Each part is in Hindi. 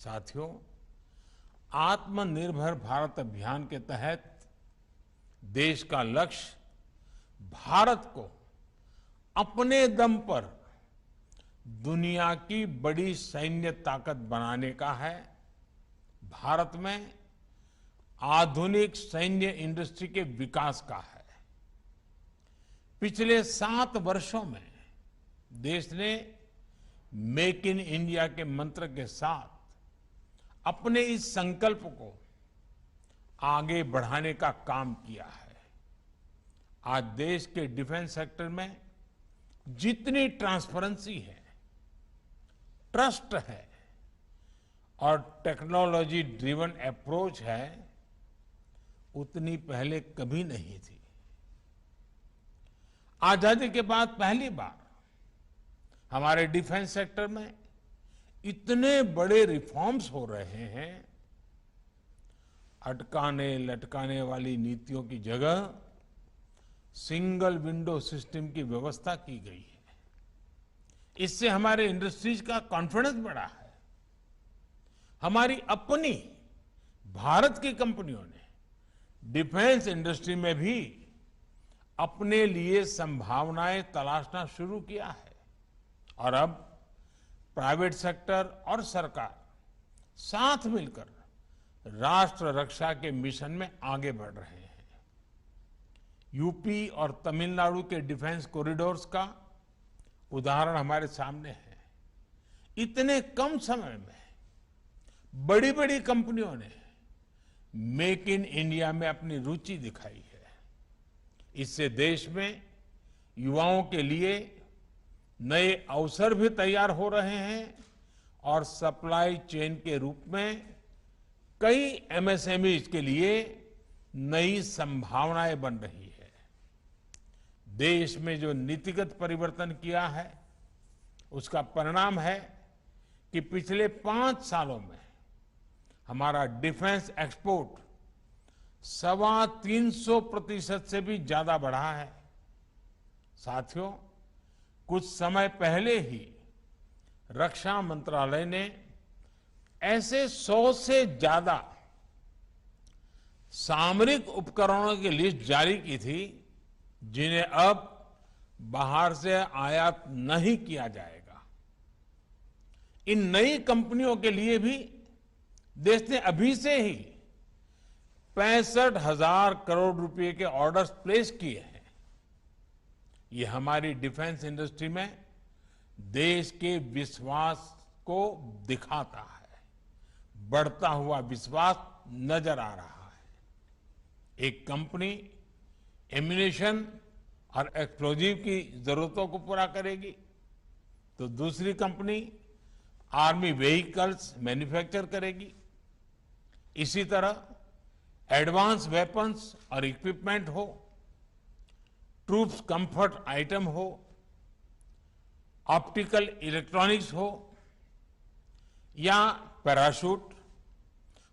साथियों, आत्मनिर्भर भारत अभियान के तहत देश का लक्ष्य भारत को अपने दम पर दुनिया की बड़ी सैन्य ताकत बनाने का है। भारत में आधुनिक सैन्य इंडस्ट्री के विकास का है। पिछले 7 वर्षों में देश ने मेक इन इंडिया के मंत्र के साथ अपने इस संकल्प को आगे बढ़ाने का काम किया है। आज देश के डिफेंस सेक्टर में जितनी ट्रांसपेरेंसी है, ट्रस्ट है और टेक्नोलॉजी ड्रिवन अप्रोच है, उतनी पहले कभी नहीं थी। आजादी के बाद पहली बार हमारे डिफेंस सेक्टर में इतने बड़े रिफॉर्म्स हो रहे हैं। अटकाने लटकाने वाली नीतियों की जगह सिंगल विंडो सिस्टम की व्यवस्था की गई है। इससे हमारे इंडस्ट्रीज का कॉन्फिडेंस बढ़ा है। हमारी अपनी भारत की कंपनियों ने डिफेंस इंडस्ट्री में भी अपने लिए संभावनाएं तलाशना शुरू किया है और अब प्राइवेट सेक्टर और सरकार साथ मिलकर राष्ट्र रक्षा के मिशन में आगे बढ़ रहे हैं। यूपी और तमिलनाडु के डिफेंस कॉरिडोर्स का उदाहरण हमारे सामने है। इतने कम समय में बड़ी बड़ी कंपनियों ने मेक इन इंडिया में अपनी रुचि दिखाई है। इससे देश में युवाओं के लिए नए अवसर भी तैयार हो रहे हैं और सप्लाई चेन के रूप में कई एमएसएमईज के लिए नई संभावनाएं बन रही है। देश में जो नीतिगत परिवर्तन किया है, उसका परिणाम है कि पिछले 5 सालों में हमारा डिफेंस एक्सपोर्ट 325% से भी ज्यादा बढ़ा है। साथियों, कुछ समय पहले ही रक्षा मंत्रालय ने ऐसे 100 से ज्यादा सामरिक उपकरणों की लिस्ट जारी की थी जिन्हें अब बाहर से आयात नहीं किया जाएगा। इन नई कंपनियों के लिए भी देश ने अभी से ही 65,000 करोड़ रुपए के ऑर्डर्स प्लेस किए हैं। ये हमारी डिफेंस इंडस्ट्री में देश के विश्वास को दिखाता है। बढ़ता हुआ विश्वास नजर आ रहा है। एक कंपनी एम्यूनिशन और एक्सप्लोजिव की जरूरतों को पूरा करेगी तो दूसरी कंपनी आर्मी व्हीकल्स मैन्युफैक्चर करेगी। इसी तरह एडवांस वेपन्स और इक्विपमेंट हो, ट्रूप्स कंफर्ट आइटम हो, ऑप्टिकल इलेक्ट्रॉनिक्स हो या पैराशूट,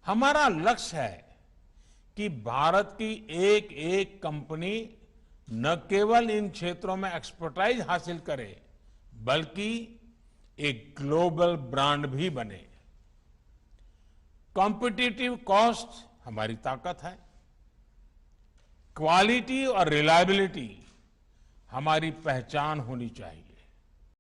हमारा लक्ष्य है कि भारत की एक एक कंपनी न केवल इन क्षेत्रों में एक्सपर्टाइज हासिल करे बल्कि एक ग्लोबल ब्रांड भी बने। कॉम्पिटिटिव कॉस्ट हमारी ताकत है। क्वालिटी और रिलायबिलिटी हमारी पहचान होनी चाहिए।